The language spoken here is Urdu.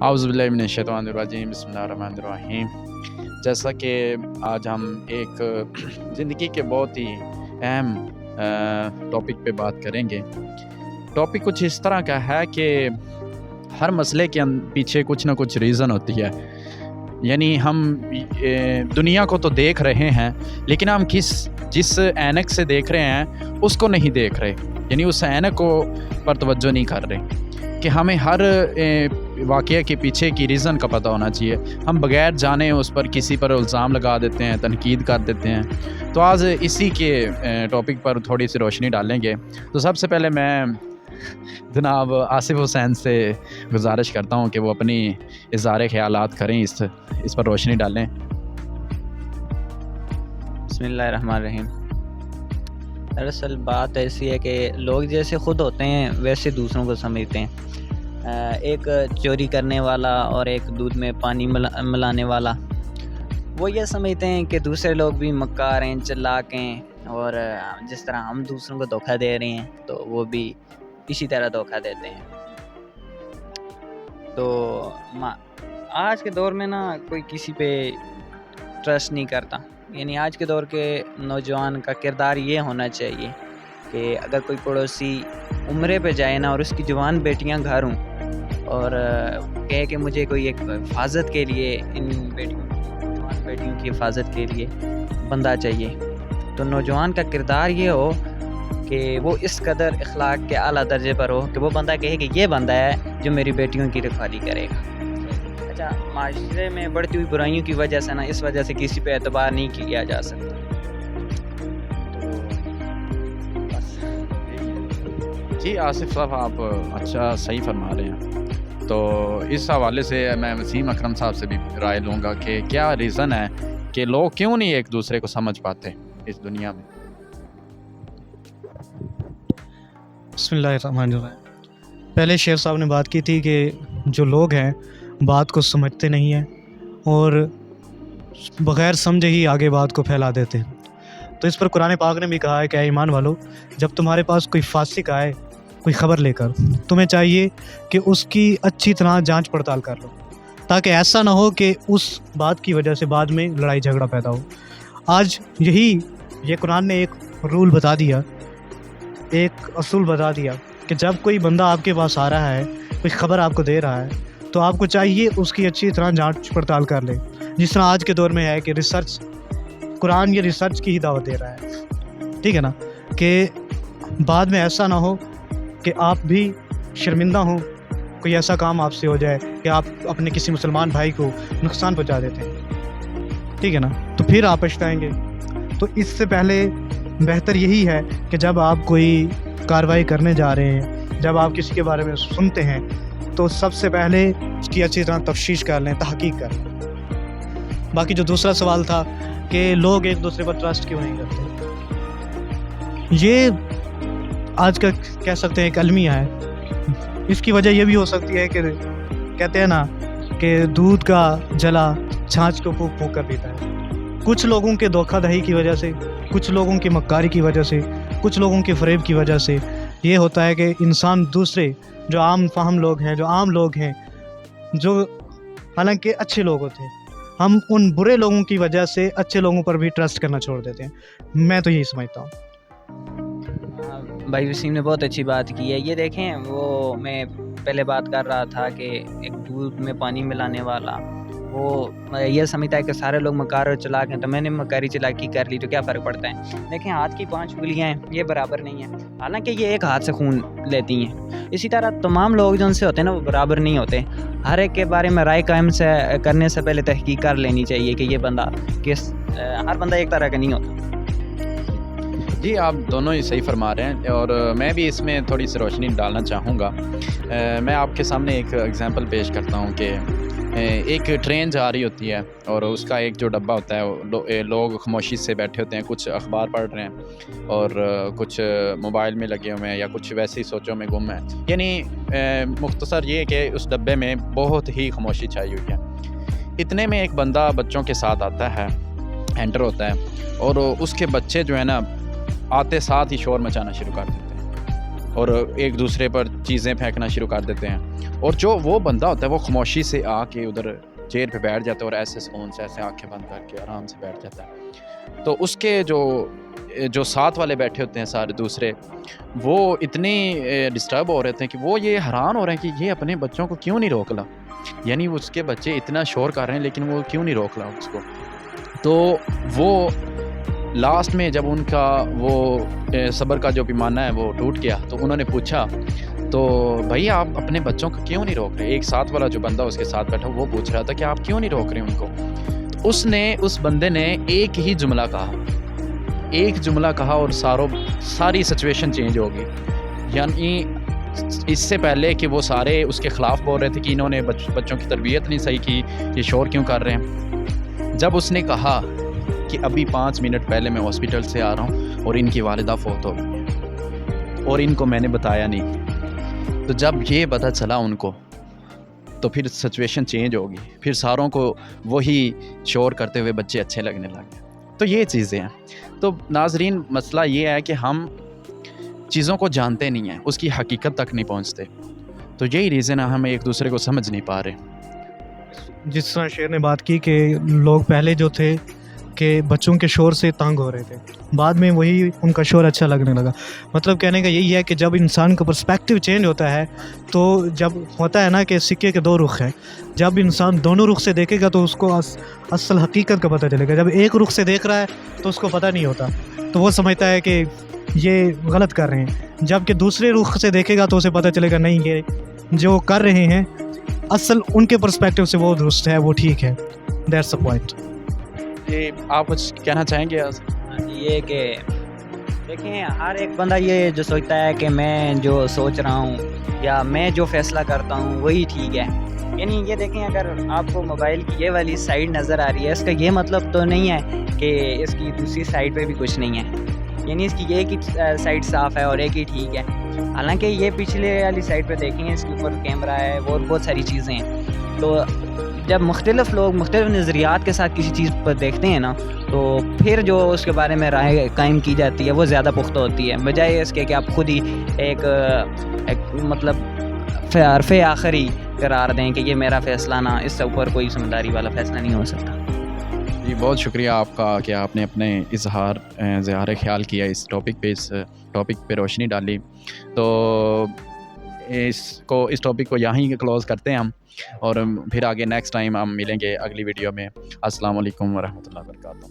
اعوذ باللہ من الشیطان الرجیم، بسم اللہ الرحمن الرحیم۔ جیسا کہ آج ہم ایک زندگی کے بہت ہی اہم ٹاپک پہ بات کریں گے۔ ٹاپک کچھ اس طرح کا ہے کہ ہر مسئلے کے پیچھے کچھ نہ کچھ ریزن ہوتی ہے، یعنی ہم دنیا کو تو دیکھ رہے ہیں لیکن ہم جس اینک سے دیکھ رہے ہیں اس کو نہیں دیکھ رہے، یعنی اس اینک کو پر توجہ نہیں کر رہے کہ ہمیں ہر واقعہ کے پیچھے کی ریزن کا پتہ ہونا چاہیے۔ ہم بغیر جانے اس پر کسی پر الزام لگا دیتے ہیں، تنقید کر دیتے ہیں۔ تو آج اسی کے ٹاپک پر تھوڑی سی روشنی ڈالیں گے۔ تو سب سے پہلے میں جناب آصف حسین سے گزارش کرتا ہوں کہ وہ اپنی اظہار خیالات کریں، اس پر روشنی ڈالیں۔ بسم اللہ الرحمن الرحیم۔ دراصل بات ایسی ہے کہ لوگ جیسے خود ہوتے ہیں ویسے دوسروں کو سمجھتے ہیں۔ ایک چوری کرنے والا اور ایک دودھ میں پانی ملانے والا، وہ یہ سمجھتے ہیں کہ دوسرے لوگ بھی مکار ہیں، چلاک ہیں، اور جس طرح ہم دوسروں کو دھوکہ دے رہے ہیں تو وہ بھی اسی طرح دھوکہ دیتے ہیں۔ تو آج کے دور میں نا کوئی کسی پہ ٹرسٹ نہیں کرتا، یعنی آج کے دور کے نوجوان کا کردار یہ ہونا چاہیے کہ اگر کوئی پڑوسی عمرے پہ جائے نا اور اس کی جوان بیٹیاں گھر ہوں اور کہے کہ مجھے کوئی ایک حفاظت کے لیے، ان جوان بیٹیوں کی حفاظت کے لیے بندہ چاہیے، تو نوجوان کا کردار یہ ہو کہ وہ اس قدر اخلاق کے اعلیٰ درجے پر ہو کہ وہ بندہ کہے کہ یہ بندہ ہے جو میری بیٹیوں کی رکھوالی کرے گا۔ اچھا، معاشرے میں بڑھتی ہوئی برائیوں کی وجہ سے نا اس وجہ سے کسی پہ اعتبار نہیں کیا جا سکتا۔ جی آصف صاحب، آپ اچھا صحیح فرما رہے ہیں۔ تو اس حوالے سے میں وسیم اکرم صاحب سے بھی رائے لوں گا کہ کیا ریزن ہے کہ لوگ کیوں نہیں ایک دوسرے کو سمجھ پاتے اس دنیا میں؟ بسم اللہ الرحمن الرحیم۔ پہلے شیخ صاحب نے بات کی تھی کہ جو لوگ ہیں بات کو سمجھتے نہیں ہیں اور بغیر سمجھے ہی آگے بات کو پھیلا دیتے ہیں۔ تو اس پر قرآن پاک نے بھی کہا ہے کہ اے ایمان والو، جب تمہارے پاس کوئی فاسق آئے کوئی خبر لے کر، تمہیں چاہیے کہ اس کی اچھی طرح جانچ پڑتال کر لو، تاکہ ایسا نہ ہو کہ اس بات کی وجہ سے بعد میں لڑائی جھگڑا پیدا ہو۔ آج یہ قرآن نے ایک رول بتا دیا، ایک اصول بتا دیا کہ جب کوئی بندہ آپ کے پاس آ رہا ہے، کوئی خبر آپ کو دے رہا ہے، تو آپ کو چاہیے اس کی اچھی طرح جانچ پڑتال کر لیں۔ جس طرح آج کے دور میں ہے کہ ریسرچ، قرآن یہ ریسرچ کی ہی دعوت دے رہا ہے، ٹھیک ہے نا، کہ بعد میں ایسا نہ ہو کہ آپ بھی شرمندہ ہوں، کوئی ایسا کام آپ سے ہو جائے کہ آپ اپنے کسی مسلمان بھائی کو نقصان پہنچا دیتے ہیں، ٹھیک ہے نا، تو پھر آپ پچھتائیں گے۔ تو اس سے پہلے بہتر یہی ہے کہ جب آپ کوئی کارروائی کرنے جا رہے ہیں، جب آپ کسی کے بارے میں سنتے ہیں، تو سب سے پہلے اس کی اچھی طرح تفتیش کر لیں، تحقیق کر لیں۔ باقی جو دوسرا سوال تھا کہ لوگ ایک دوسرے پر ٹرسٹ کیوں نہیں کرتے، یہ آج کا کہہ سکتے ہیں ایک المیہ ہے۔ اس کی وجہ یہ بھی ہو سکتی ہے کہ کہتے ہیں نا کہ دودھ کا جلا چھاچھ کو پھونک پھونک کر پیتا ہے۔ کچھ لوگوں کے دھوکہ دہی کی وجہ سے، کچھ لوگوں کی مکاری کی وجہ سے، کچھ لوگوں کے فریب کی وجہ سے یہ ہوتا ہے کہ انسان دوسرے جو عام فہم لوگ ہیں، جو عام لوگ ہیں، جو حالانکہ اچھے لوگ ہوتے ہیں، ہم ان برے لوگوں کی وجہ سے اچھے لوگوں پر بھی ٹرسٹ کرنا چھوڑ دیتے ہیں۔ میں تو یہی سمجھتا ہوں۔ بھائی وسیم نے بہت اچھی بات کی ہے۔ یہ دیکھیں، وہ میں پہلے بات کر رہا تھا کہ ایک دودھ میں پانی ملانے والا وہ یہ سمجھتا ہے کہ سارے لوگ مکار اور چلاک ہیں، تو میں نے مکاری چلاکی کر لی تو کیا فرق پڑتا ہے۔ دیکھیں، ہاتھ کی 5 انگلیاں ہیں، یہ برابر نہیں ہیں، حالانکہ یہ ایک ہاتھ سے خون لیتی ہیں۔ اسی طرح تمام لوگ جو ان سے ہوتے ہیں نا وہ برابر نہیں ہوتے۔ ہر ایک کے بارے میں رائے قائم کرنے سے پہلے تحقیق کر لینی چاہیے کہ یہ بندہ ہر بندہ ایک طرح کا نہیں ہوتا۔ جی آپ دونوں ہی صحیح فرما رہے ہیں، اور میں بھی اس میں تھوڑی سی روشنی ڈالنا چاہوں گا۔ میں آپ کے سامنے ایک اگزامپل پیش کرتا ہوں کہ ایک ٹرین جا رہی ہوتی ہے اور اس کا ایک جو ڈبہ ہوتا ہے، لوگ خاموشی سے بیٹھے ہوتے ہیں، کچھ اخبار پڑھ رہے ہیں اور کچھ موبائل میں لگے ہوئے ہیں یا کچھ ویسی سوچوں میں گم ہیں۔ یعنی مختصر یہ کہ اس ڈبے میں بہت ہی خاموشی چھائی ہوئی ہے۔ اتنے میں ایک بندہ بچوں کے ساتھ آتا ہے، انٹر ہوتا ہے، اور اس کے بچے جو ہے نا آتے ساتھ ہی شور مچانا شروع کر دیتے ہیں اور ایک دوسرے پر چیزیں پھینکنا شروع کر دیتے ہیں، اور جو وہ بندہ ہوتا ہے وہ خاموشی سے آ کے ادھر چیئر پہ بیٹھ جاتا ہے اور ایسے سکون سے ایسے آنکھیں بند کر کے آرام سے بیٹھ جاتا ہے، تو اس کے جو ساتھ والے بیٹھے ہوتے ہیں سارے دوسرے، وہ اتنے ڈسٹرب ہو رہے تھے کہ وہ یہ حیران ہو رہے ہیں کہ یہ اپنے بچوں کو کیوں نہیں روک لا، یعنی اس کے بچے اتنا شور کر رہے ہیں لیکن وہ کیوں نہیں روک لا اس کو۔ تو وہ لاسٹ میں جب ان کا وہ صبر کا جو پیمانہ ہے وہ ٹوٹ گیا، تو انہوں نے پوچھا تو بھائی آپ اپنے بچوں کو کیوں نہیں روک رہے؟ ایک ساتھ والا جو بندہ اس کے ساتھ بیٹھا وہ پوچھ رہا تھا کہ آپ کیوں نہیں روک رہے ان کو؟ تو اس بندے نے ایک ہی جملہ کہا اور ساری سچویشن چینج ہو گئی، یعنی اس سے پہلے کہ وہ سارے اس کے خلاف بول رہے تھے کہ انہوں نے بچوں کی تربیت نہیں صحیح کی، یہ شور کیوں کر رہے ہیں، جب اس نے کہا کہ ابھی 5 منٹ پہلے میں ہاسپٹل سے آ رہا ہوں اور ان کی والدہ فوت ہو گئی ہے اور ان کو میں نے بتایا نہیں، تو جب یہ پتہ چلا ان کو تو پھر سچویشن چینج ہوگی، پھر ساروں کو وہی شور کرتے ہوئے بچے اچھے لگنے لگے۔ تو یہ چیزیں ہیں۔ تو ناظرین، مسئلہ یہ ہے کہ ہم چیزوں کو جانتے نہیں ہیں، اس کی حقیقت تک نہیں پہنچتے، تو یہی ریزن ہے ہم ایک دوسرے کو سمجھ نہیں پا رہے۔ جس طرح شیر نے بات کی کہ لوگ پہلے جو تھے کہ بچوں کے شور سے تنگ ہو رہے تھے، بعد میں وہی ان کا شور اچھا لگنے لگا۔ مطلب کہنے کا یہی ہے کہ جب انسان کا پرسپیکٹیو چینج ہوتا ہے، تو جب ہوتا ہے نا کہ سکے کے 2 رخ ہیں، جب انسان دونوں رخ سے دیکھے گا تو اس کو اصل حقیقت کا پتہ چلے گا۔ جب ایک رخ سے دیکھ رہا ہے تو اس کو پتہ نہیں ہوتا، تو وہ سمجھتا ہے کہ یہ غلط کر رہے ہیں، جب کہ دوسرے رخ سے دیکھے گا تو اسے پتہ چلے گا نہیں، یہ جو کر رہے ہیں اصل ان کے پرسپیکٹیو سے وہ درست ہے، وہ ٹھیک ہے۔ That's a point. یہ آپ کچھ کہنا چاہیں گے؟ یہ کہ دیکھیں، ہر ایک بندہ یہ جو سوچتا ہے کہ میں جو سوچ رہا ہوں یا میں جو فیصلہ کرتا ہوں وہی ٹھیک ہے، یعنی یہ دیکھیں، اگر آپ کو موبائل کی یہ والی سائڈ نظر آ رہی ہے، اس کا یہ مطلب تو نہیں ہے کہ اس کی دوسری سائڈ پہ بھی کچھ نہیں ہے، یعنی اس کی ایک ہی سائڈ صاف ہے اور ایک ہی ٹھیک ہے۔ حالانکہ یہ پچھلے والی سائڈ پہ دیکھیں، اس کے اوپر کیمرہ ہے اور بہت ساری چیزیں ہیں، تو جب مختلف لوگ مختلف نظریات کے ساتھ کسی چیز پر دیکھتے ہیں نا، تو پھر جو اس کے بارے میں رائے قائم کی جاتی ہے وہ زیادہ پختہ ہوتی ہے، بجائے اس کے کہ آپ خود ہی ایک مطلب حرف آخری قرار دیں کہ یہ میرا فیصلہ، نہ اس سے اوپر کوئی سمجھداری والا فیصلہ نہیں ہو سکتا۔ جی، بہت شکریہ آپ کا کہ آپ نے اپنے اظہار خیال کیا اس ٹاپک پہ روشنی ڈالی۔ تو اس ٹاپک کو یہیں کلوز کرتے ہیں ہم، اور پھر آگے نیکسٹ ٹائم ہم ملیں گے اگلی ویڈیو میں۔ السلام علیکم ورحمۃ اللہ وبرکاتہ۔